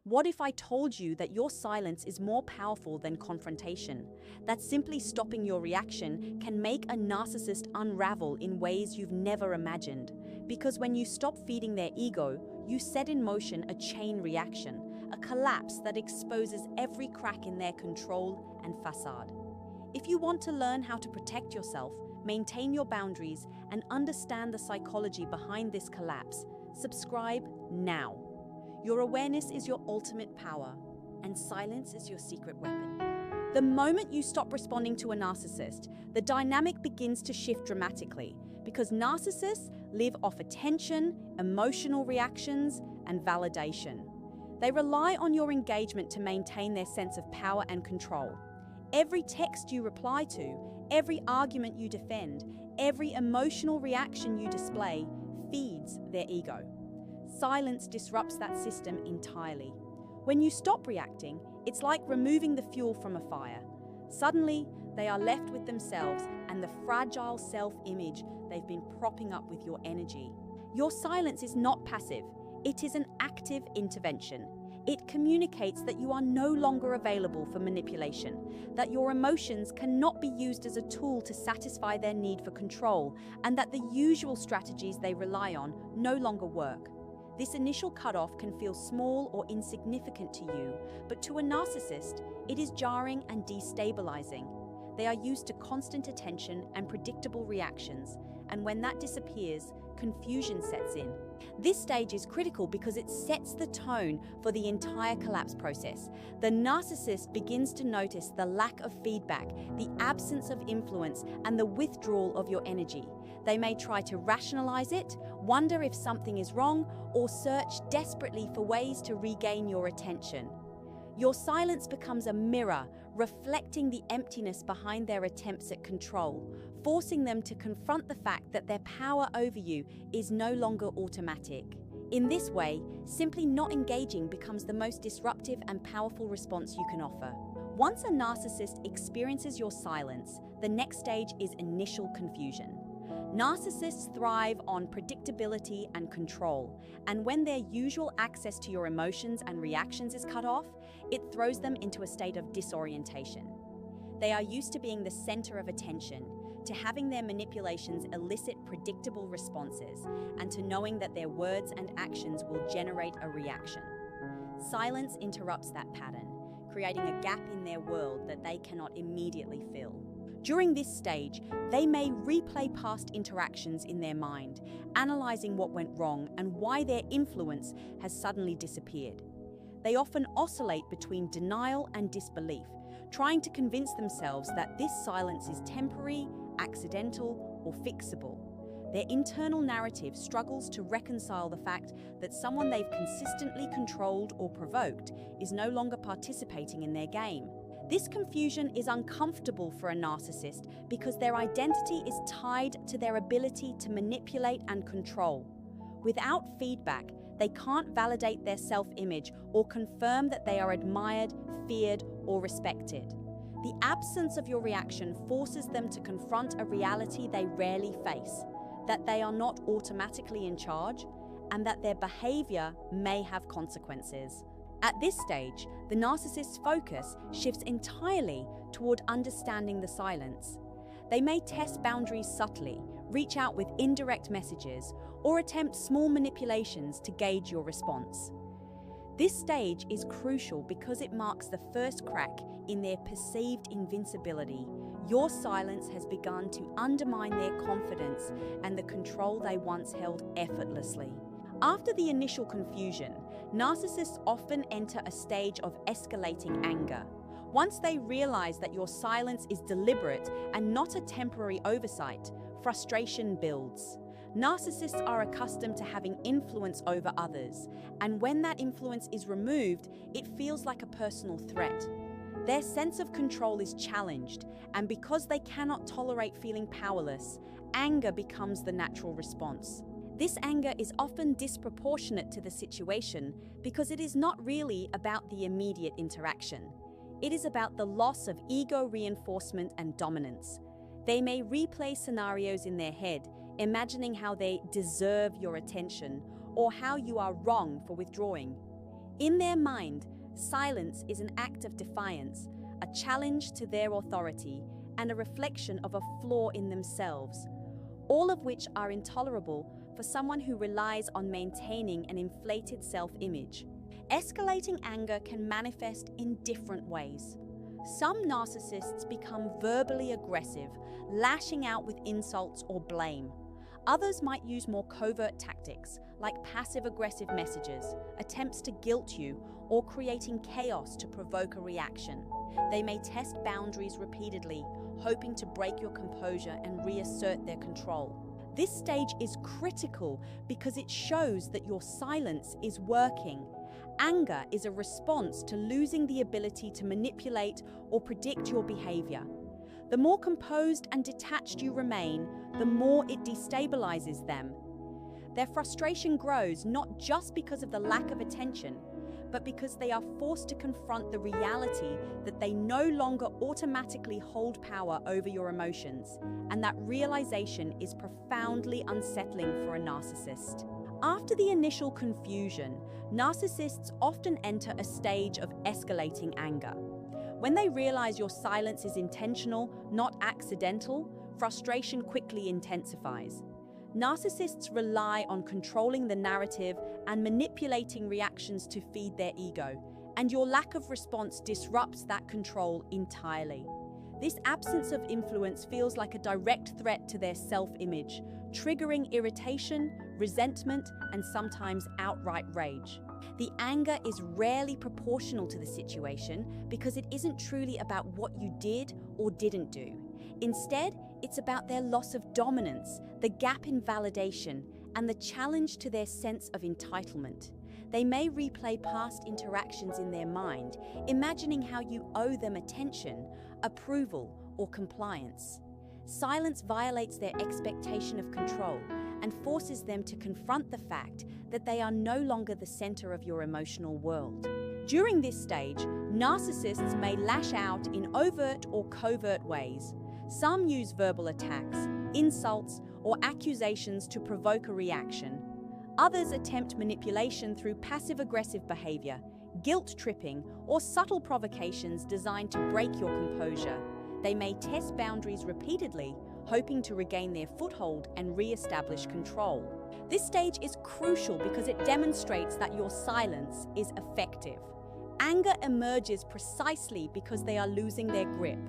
What if I told you that your silence is more powerful than confrontation? That simply stopping your reaction can make a narcissist unravel in ways you've never imagined. Because when you stop feeding their ego, you set in motion a chain reaction, a collapse that exposes every crack in their control and facade. If you want to learn how to protect yourself, maintain your boundaries, and understand the psychology behind this collapse, subscribe now. Your awareness is your ultimate power, and silence is your secret weapon. The moment you stop responding to a narcissist, the dynamic begins to shift dramatically, because narcissists live off attention, emotional reactions, and validation. They rely on your engagement to maintain their sense of power and control. Every text you reply to, every argument you defend, every emotional reaction you display feeds their ego. Silence disrupts that system entirely. When you stop reacting, it's like removing the fuel from a fire. Suddenly, they are left with themselves and the fragile self-image they've been propping up with your energy. Your silence is not passive. It is an active intervention. It communicates that you are no longer available for manipulation, that your emotions cannot be used as a tool to satisfy their need for control, and that the usual strategies they rely on no longer work. This initial cutoff can feel small or insignificant to you, but to a narcissist, it is jarring and destabilizing. They are used to constant attention and predictable reactions, and when that disappears, confusion sets in. This stage is critical because it sets the tone for the entire collapse process. The narcissist begins to notice the lack of feedback, the absence of influence, and the withdrawal of your energy. They may try to rationalize it, wonder if something is wrong, or search desperately for ways to regain your attention. Your silence becomes a mirror, reflecting the emptiness behind their attempts at control, forcing them to confront the fact that their power over you is no longer automatic. In this way, simply not engaging becomes the most disruptive and powerful response you can offer. Once a narcissist experiences your silence, the next stage is initial confusion. Narcissists thrive on predictability and control, and when their usual access to your emotions and reactions is cut off, it throws them into a state of disorientation. They are used to being the center of attention, to having their manipulations elicit predictable responses, and to knowing that their words and actions will generate a reaction. Silence interrupts that pattern, creating a gap in their world that they cannot immediately fill. During this stage, they may replay past interactions in their mind, analyzing what went wrong and why their influence has suddenly disappeared. They often oscillate between denial and disbelief, trying to convince themselves that this silence is temporary, accidental, or fixable. Their internal narrative struggles to reconcile the fact that someone they've consistently controlled or provoked is no longer participating in their game. This confusion is uncomfortable for a narcissist because their identity is tied to their ability to manipulate and control. Without feedback, they can't validate their self-image or confirm that they are admired, feared, or respected. The absence of your reaction forces them to confront a reality they rarely face, that they are not automatically in charge, and that their behavior may have consequences. At this stage, the narcissist's focus shifts entirely toward understanding the silence. They may test boundaries subtly, reach out with indirect messages, or attempt small manipulations to gauge your response. This stage is crucial because it marks the first crack in their perceived invincibility. Your silence has begun to undermine their confidence and the control they once held effortlessly. After the initial confusion, narcissists often enter a stage of escalating anger. Once they realize that your silence is deliberate and not a temporary oversight, frustration builds. Narcissists are accustomed to having influence over others, and when that influence is removed, it feels like a personal threat. Their sense of control is challenged, and because they cannot tolerate feeling powerless, anger becomes the natural response. This anger is often disproportionate to the situation because it is not really about the immediate interaction. It is about the loss of ego reinforcement and dominance. They may replay scenarios in their head, imagining how they deserve your attention or how you are wrong for withdrawing. In their mind, silence is an act of defiance, a challenge to their authority, and a reflection of a flaw in themselves, all of which are intolerable for someone who relies on maintaining an inflated self-image. Escalating anger can manifest in different ways. Some narcissists become verbally aggressive, lashing out with insults or blame. Others might use more covert tactics, like passive-aggressive messages, attempts to guilt you, or creating chaos to provoke a reaction. They may test boundaries repeatedly, hoping to break your composure and reassert their control. This stage is critical because it shows that your silence is working. Anger is a response to losing the ability to manipulate or predict your behavior. The more composed and detached you remain, the more it destabilizes them. Their frustration grows not just because of the lack of attention, but because they are forced to confront the reality that they no longer automatically hold power over your emotions, and that realization is profoundly unsettling for a narcissist. After the initial confusion, narcissists often enter a stage of escalating anger. When they realize your silence is intentional, not accidental, frustration quickly intensifies. Narcissists rely on controlling the narrative and manipulating reactions to feed their ego, and your lack of response disrupts that control entirely. This absence of influence feels like a direct threat to their self-image, triggering irritation, resentment, and sometimes outright rage. The anger is rarely proportional to the situation because it isn't truly about what you did or didn't do. Instead, it's about their loss of dominance, the gap in validation, and the challenge to their sense of entitlement. They may replay past interactions in their mind, imagining how you owe them attention, approval, or compliance. Silence violates their expectation of control and forces them to confront the fact that they are no longer the center of your emotional world. During this stage, narcissists may lash out in overt or covert ways. Some use verbal attacks, insults, or accusations to provoke a reaction. Others attempt manipulation through passive-aggressive behavior, guilt-tripping, or subtle provocations designed to break your composure. They may test boundaries repeatedly, hoping to regain their foothold and re-establish control. This stage is crucial because it demonstrates that your silence is effective. Anger emerges precisely because they are losing their grip.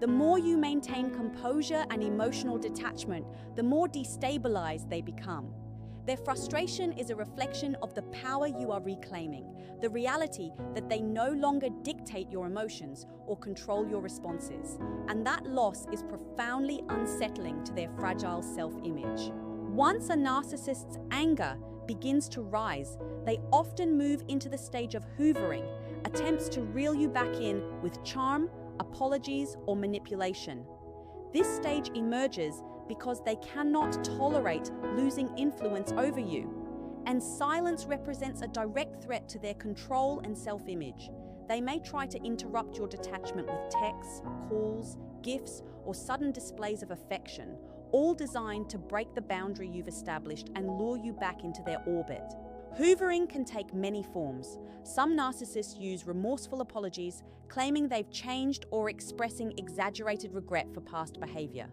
The more you maintain composure and emotional detachment, the more destabilized they become. Their frustration is a reflection of the power you are reclaiming, the reality that they no longer dictate your emotions or control your responses, and that loss is profoundly unsettling to their fragile self-image. Once a narcissist's anger begins to rise, they often move into the stage of hoovering, attempts to reel you back in with charm, apologies, or manipulation. This stage emerges because they cannot tolerate losing influence over you, and silence represents a direct threat to their control and self-image. They may try to interrupt your detachment with texts, calls, gifts, or sudden displays of affection, all designed to break the boundary you've established and lure you back into their orbit. Hoovering can take many forms. Some narcissists use remorseful apologies, claiming they've changed or expressing exaggerated regret for past behavior.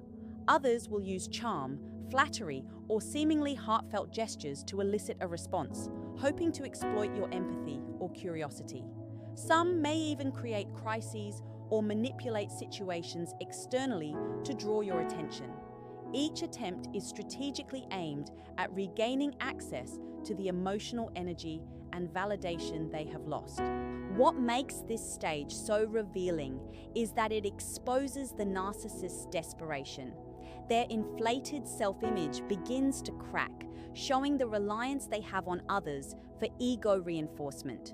Others will use charm, flattery, or seemingly heartfelt gestures to elicit a response, hoping to exploit your empathy or curiosity. Some may even create crises or manipulate situations externally to draw your attention. Each attempt is strategically aimed at regaining access to the emotional energy and validation they have lost. What makes this stage so revealing is that it exposes the narcissist's desperation. Their inflated self-image begins to crack, showing the reliance they have on others for ego reinforcement.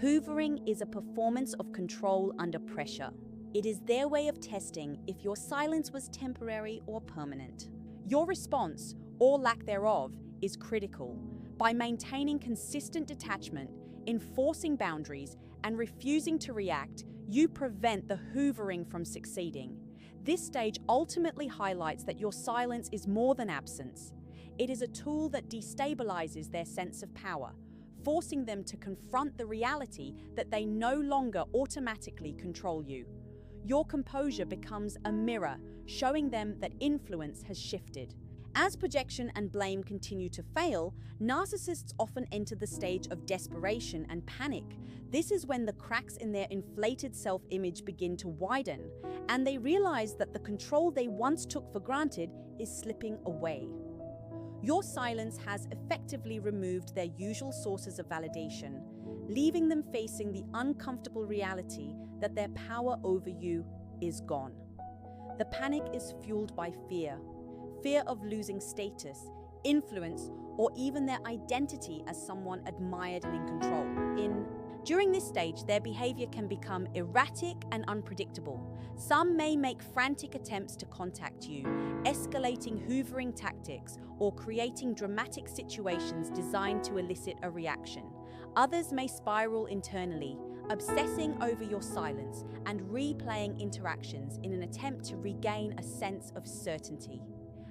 Hoovering is a performance of control under pressure. It is their way of testing if your silence was temporary or permanent. Your response, or lack thereof, is critical. By maintaining consistent detachment, enforcing boundaries, and refusing to react, you prevent the hoovering from succeeding. This stage ultimately highlights that your silence is more than absence. It is a tool that destabilizes their sense of power, forcing them to confront the reality that they no longer automatically control you. Your composure becomes a mirror, showing them that influence has shifted. As projection and blame continue to fail, narcissists often enter the stage of desperation and panic. This is when the cracks in their inflated self-image begin to widen, and they realize that the control they once took for granted is slipping away. Your silence has effectively removed their usual sources of validation, leaving them facing the uncomfortable reality that their power over you is gone. The panic is fueled by fear of losing status, influence, or even their identity as someone admired and in control. During this stage, their behavior can become erratic and unpredictable. Some may make frantic attempts to contact you, escalating hoovering tactics, or creating dramatic situations designed to elicit a reaction. Others may spiral internally, obsessing over your silence and replaying interactions in an attempt to regain a sense of certainty.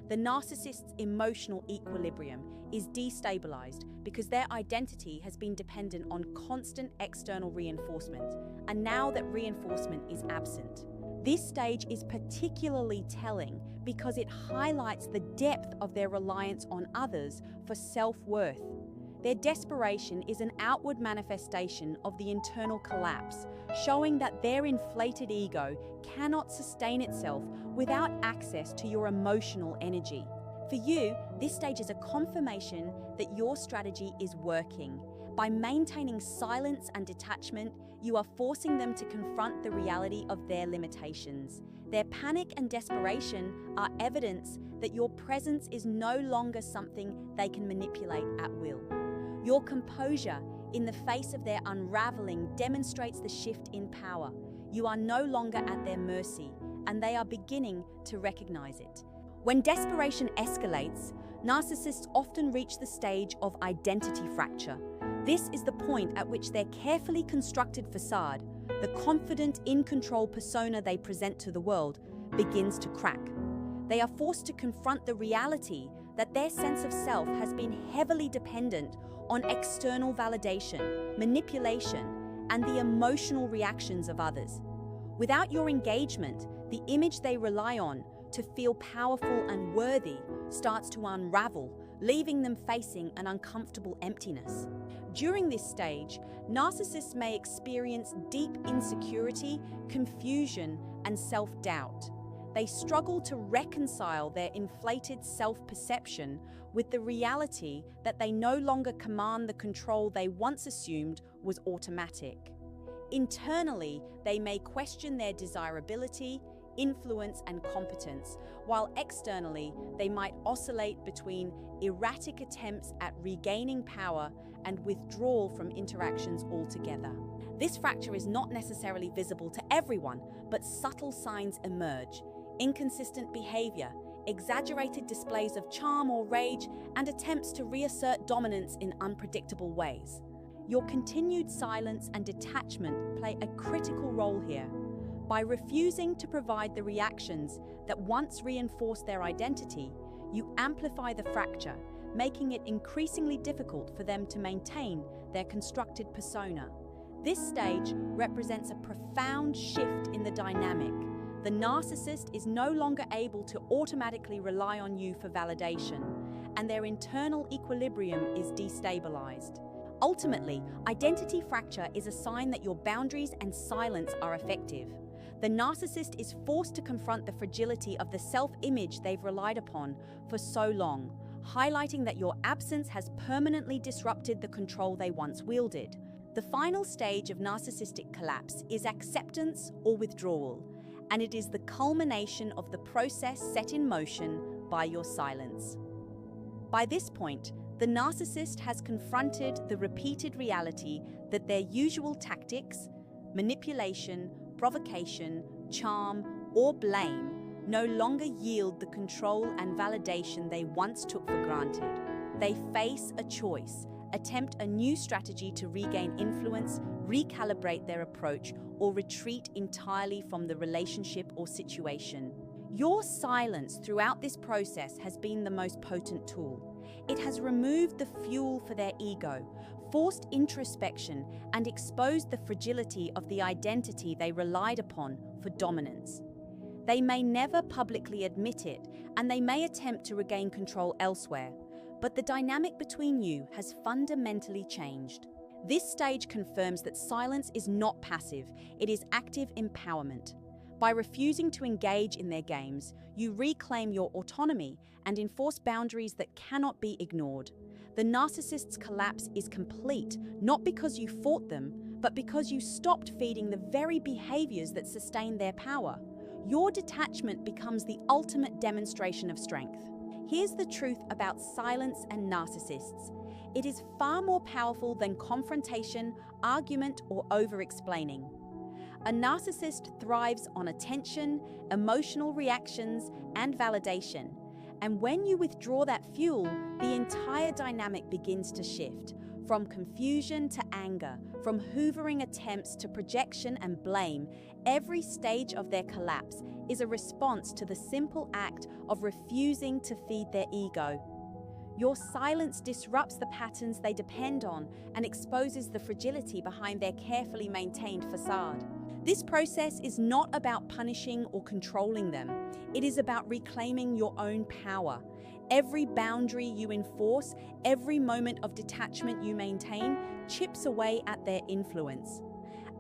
The narcissist's emotional equilibrium is destabilized because their identity has been dependent on constant external reinforcement, and now that reinforcement is absent. This stage is particularly telling because it highlights the depth of their reliance on others for self-worth. Their desperation is an outward manifestation of the internal collapse, showing that their inflated ego cannot sustain itself without access to your emotional energy. For you, this stage is a confirmation that your strategy is working. By maintaining silence and detachment, you are forcing them to confront the reality of their limitations. Their panic and desperation are evidence that your presence is no longer something they can manipulate at will. Your composure in the face of their unraveling demonstrates the shift in power. You are no longer at their mercy, and they are beginning to recognize it. When desperation escalates, narcissists often reach the stage of identity fracture. This is the point at which their carefully constructed facade, the confident, in-control persona they present to the world, begins to crack. They are forced to confront the reality that their sense of self has been heavily dependent on external validation, manipulation, and the emotional reactions of others. Without your engagement, the image they rely on to feel powerful and worthy starts to unravel, leaving them facing an uncomfortable emptiness. During this stage, narcissists may experience deep insecurity, confusion, and self-doubt. They struggle to reconcile their inflated self-perception with the reality that they no longer command the control they once assumed was automatic. Internally, they may question their desirability, influence, and competence, while externally, they might oscillate between erratic attempts at regaining power and withdrawal from interactions altogether. This fracture is not necessarily visible to everyone, but subtle signs emerge. Inconsistent behavior, exaggerated displays of charm or rage, and attempts to reassert dominance in unpredictable ways. Your continued silence and detachment play a critical role here. By refusing to provide the reactions that once reinforced their identity, you amplify the fracture, making it increasingly difficult for them to maintain their constructed persona. This stage represents a profound shift in the dynamic. The narcissist is no longer able to automatically rely on you for validation, and their internal equilibrium is destabilized. Ultimately, identity fracture is a sign that your boundaries and silence are effective. The narcissist is forced to confront the fragility of the self-image they've relied upon for so long, highlighting that your absence has permanently disrupted the control they once wielded. The final stage of narcissistic collapse is acceptance or withdrawal, and it is the culmination of the process set in motion by your silence. By this point, the narcissist has confronted the repeated reality that their usual tactics, manipulation, provocation, charm, or blame no longer yield the control and validation they once took for granted. They face a choice: attempt a new strategy to regain influence, recalibrate their approach, or retreat entirely from the relationship or situation. Your silence throughout this process has been the most potent tool. It has removed the fuel for their ego, forced introspection, and exposed the fragility of the identity they relied upon for dominance. They may never publicly admit it, and they may attempt to regain control elsewhere, but the dynamic between you has fundamentally changed. This stage confirms that silence is not passive, it is active empowerment. By refusing to engage in their games, you reclaim your autonomy and enforce boundaries that cannot be ignored. The narcissist's collapse is complete, not because you fought them, but because you stopped feeding the very behaviors that sustain their power. Your detachment becomes the ultimate demonstration of strength. Here's the truth about silence and narcissists. It is far more powerful than confrontation, argument, or over-explaining. A narcissist thrives on attention, emotional reactions, and validation. And when you withdraw that fuel, the entire dynamic begins to shift. From confusion to anger, from hoovering attempts to projection and blame, every stage of their collapse is a response to the simple act of refusing to feed their ego. Your silence disrupts the patterns they depend on and exposes the fragility behind their carefully maintained facade. This process is not about punishing or controlling them. It is about reclaiming your own power. Every boundary you enforce, every moment of detachment you maintain, chips away at their influence.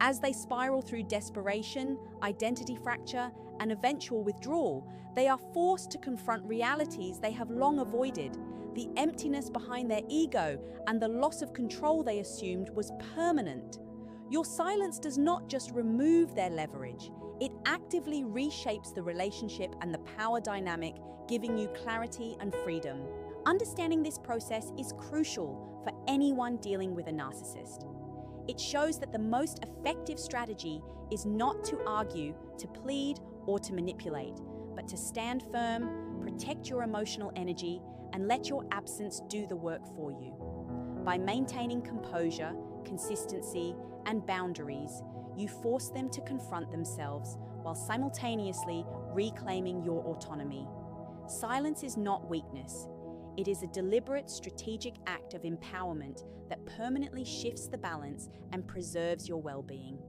As they spiral through desperation, identity fracture, and eventual withdrawal, they are forced to confront realities they have long avoided. The emptiness behind their ego and the loss of control they assumed was permanent. Your silence does not just remove their leverage, it actively reshapes the relationship and the power dynamic, giving you clarity and freedom. Understanding this process is crucial for anyone dealing with a narcissist. It shows that the most effective strategy is not to argue, to plead, or to manipulate, but to stand firm, protect your emotional energy, and let your absence do the work for you. By maintaining composure, consistency, and boundaries, you force them to confront themselves while simultaneously reclaiming your autonomy. Silence is not weakness. It is a deliberate, strategic act of empowerment that permanently shifts the balance and preserves your well-being.